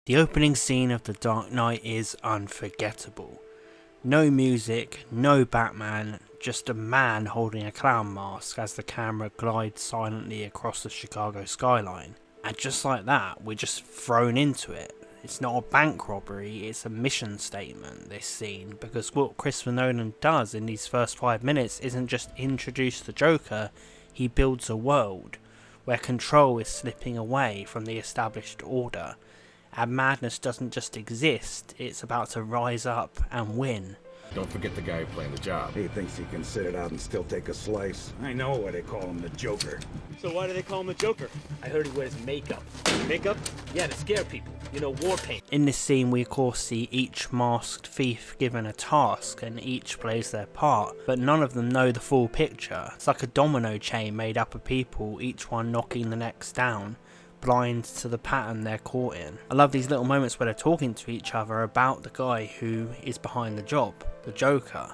The opening scene of The Dark Knight is unforgettable. No music, no Batman, just a man holding a clown mask as the camera glides silently across the Chicago skyline. And just like that, we're just thrown into it. It's not a bank robbery, it's a mission statement, this scene, because what Christopher Nolan does in these first 5 minutes isn't just introduce the Joker, he builds a world where control is slipping away from the established order. And madness doesn't just exist, it's about to rise up and win. Don't forget the guy playing the job. He thinks he can sit it out and still take a slice. I know why they call him the Joker. So why do they call him the Joker? I heard he wears makeup. Makeup? Yeah, to scare people. You know, war paint. In this scene we of course see each masked thief given a task and each plays their part, but none of them know the full picture. It's like a domino chain made up of people, each one knocking the next down, blind to the pattern they're caught in. I love these little moments where they're talking to each other about the guy who is behind the job, the Joker.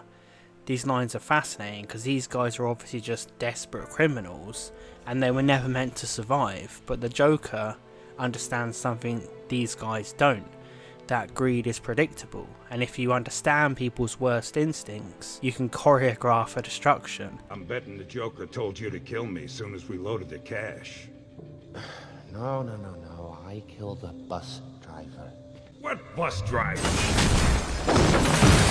These lines are fascinating because these guys are obviously just desperate criminals and they were never meant to survive, but the Joker understands something these guys don't, that greed is predictable, and if you understand people's worst instincts, you can choreograph a destruction. I'm betting the Joker told you to kill me as soon as we loaded the cash. No. I killed a bus driver. What bus driver?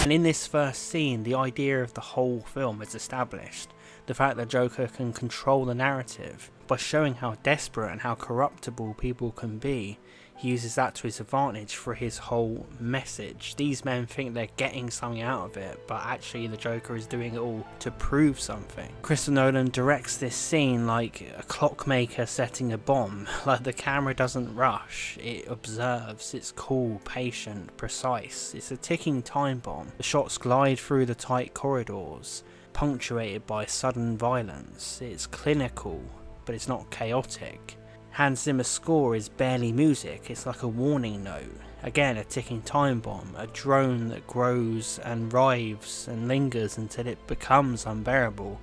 And in this first scene, the idea of the whole film is established. The fact that Joker can control the narrative by showing how desperate and how corruptible people can be. He uses that to his advantage for his whole message. These men think they're getting something out of it, but actually the Joker is doing it all to prove something. Christopher Nolan directs this scene like a clockmaker setting a bomb. Like the camera doesn't rush, it observes, it's cool, patient, precise. It's a ticking time bomb. The shots glide through the tight corridors, punctuated by sudden violence. It's clinical, but it's not chaotic. Hans Zimmer's score is barely music, it's like a warning note. Again, a ticking time bomb, a drone that grows and writhes and lingers until it becomes unbearable,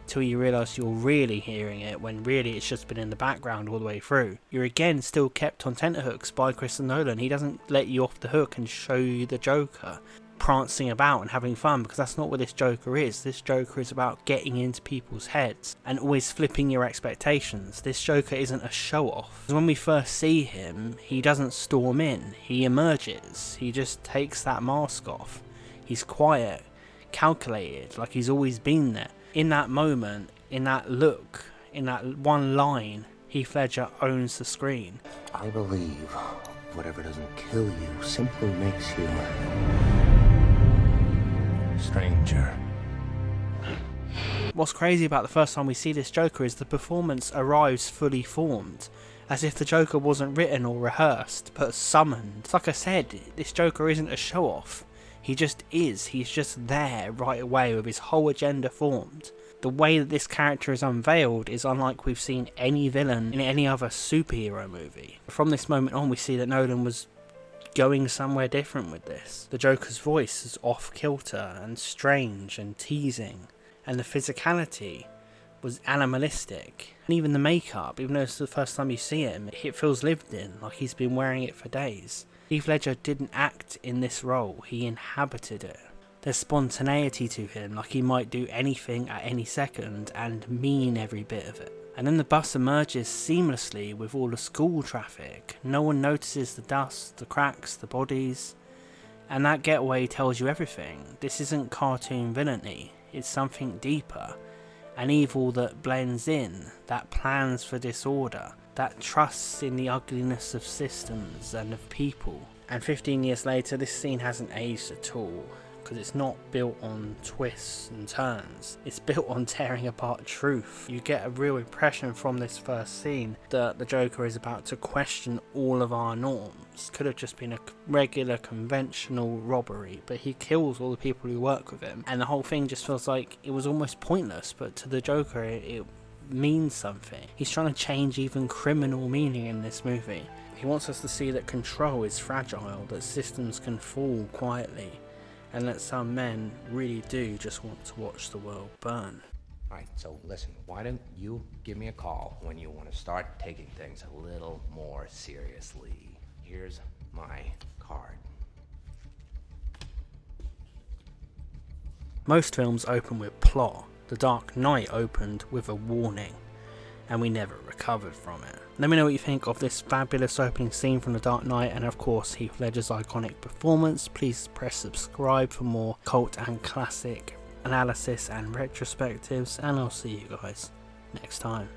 till you realise you're really hearing it when really it's just been in the background all the way through. You're again still kept on tenterhooks by Christopher Nolan. He doesn't let you off the hook and show you the Joker prancing about and having fun, because that's not what this Joker is. This Joker is about getting into people's heads and always flipping your expectations. This Joker isn't a show-off. When we first see him, he doesn't storm in, he emerges. He just takes that mask off. He's quiet, calculated, like he's always been there. In that moment, in that look, in that one line, Heath Ledger owns the screen. I believe whatever doesn't kill you simply makes you stranger. What's crazy about the first time we see this Joker is the performance arrives fully formed, as if the Joker wasn't written or rehearsed, but summoned. Like I said, this Joker isn't a show-off. He just is. He's just there right away with his whole agenda formed. The way that this character is unveiled is unlike we've seen any villain in any other superhero movie. From this moment on, we see that Nolan was going somewhere different with this. The Joker's voice is off kilter and strange and teasing, and the physicality was animalistic. And even the makeup, even though it's the first time you see him, it feels lived in, like he's been wearing it for days. Heath Ledger didn't act in this role, he inhabited it. There's spontaneity to him, like he might do anything at any second and mean every bit of it. And then the bus emerges seamlessly with all the school traffic. No one notices the dust, the cracks, the bodies. And that getaway tells you everything. This isn't cartoon villainy, it's something deeper. An evil that blends in, that plans for disorder, that trusts in the ugliness of systems and of people. And 15 years later, this scene hasn't aged at all, because it's not built on twists and turns, it's built on tearing apart truth. You get a real impression from this first scene that the Joker is about to question all of our norms. Could have just been a regular conventional robbery, but he kills all the people who work with him, and the whole thing just feels like it was almost pointless, but to the Joker it means something. He's trying to change even criminal meaning in this movie. He wants us to see that control is fragile, that systems can fall quietly, and that some men really do just want to watch the world burn. Alright, so listen, why don't you give me a call when you want to start taking things a little more seriously? Here's my card. Most films open with plot. The Dark Knight opened with a warning, and we never recovered from it. Let me know what you think of this fabulous opening scene from The Dark Knight, and of course Heath Ledger's iconic performance. Please press subscribe for more cult and classic analysis and retrospectives, and I'll see you guys next time.